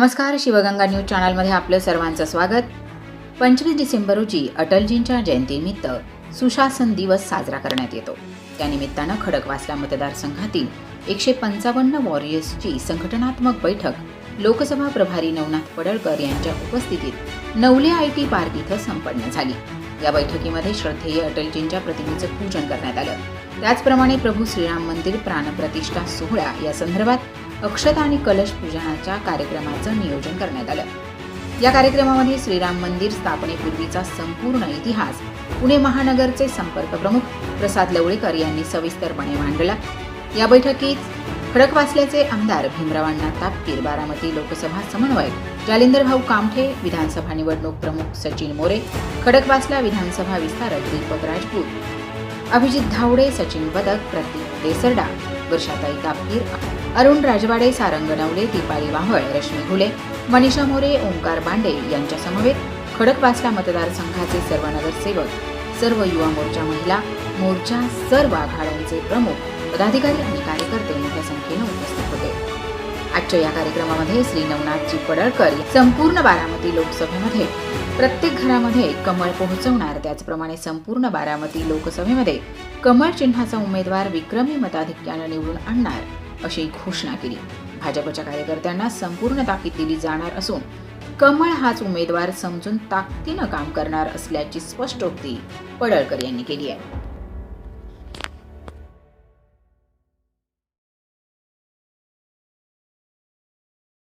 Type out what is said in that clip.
नमस्कार, शिवगंगा न्यूज चॅनलमध्ये आपलं सर्वांचं स्वागत. 25 डिसेंबर रोजी अटलजींच्या जयंतीनिमित्त सुशासन दिवस साजरा करण्यात येतो. त्यानिमित्तानं खडकवासला मतदारसंघातील 155 वॉरियर्सची संघटनात्मक बैठक लोकसभा प्रभारी नवनाथ पडळकर यांच्या उपस्थितीत नवले IT पार्क इथं संपन्न झाली. या बैठकीमध्ये श्रद्धेय अटलजींच्या प्रतिमेचं पूजन करण्यात आलं. त्याचप्रमाणे प्रभू श्रीराम मंदिर प्राणप्रतिष्ठा सोहळा या संदर्भात अक्षता आणि कलश पूजनाच्या कार्यक्रमाचं नियोजन करण्यात आलं. या कार्यक्रमामध्ये श्रीराम मंदिर स्थापनेपूर्वीचा संपूर्ण इतिहास पुणे महानगरचे संपर्क प्रमुख प्रसाद लवळेकर यांनी सविस्तरपणे मांडला. या बैठकीत खडकवासल्याचे आमदार भीमरावांना तापकीर, बारामती लोकसभा समन्वयक जालिंदर भाऊ कामठे, विधानसभा निवडणूक प्रमुख सचिन मोरे, खडकवासला विधानसभा विस्तारक दीपक राजपूत, अभिजित धावडे, सचिन बदक, प्रतीक देसरडा, वर्षाताई तापकीर, अरुण राजवाडे, सारंग नवले, दीपाली वाहळ, रश्मी घुले, मनीषा मोरे, ओंकार बांडे यांच्या समवेत खडकवासला मतदारसंघाचे सर्व नगरसेवक, सर्व युवा मोर्चा महिला मोर्चा, सर्व आघाड्यांचे प्रमुख पदाधिकारी आणि कार्यकर्ते मोठ्या संख्येने उपस्थित होते. आजच्या या कार्यक्रमामध्ये श्री नवनाथजी पडळकर संपूर्ण बारामती लोकसभेमध्ये प्रत्येक घरामध्ये कमळ पोहोचवणार, त्याचप्रमाणे संपूर्ण बारामती लोकसभेमध्ये कमळ चिन्हाचा उमेदवार विक्रमी मताधिक्याने निवडून आणणार अशी घोषणा केली. भाजपच्या कार्यकर्त्यांना संपूर्ण ताकीद दिली जाणार असून कमळ हाच उमेदवार समजून ताकदीनं काम करणार असल्याची स्पष्टोक्ती पडळकर यांनी केली आहे.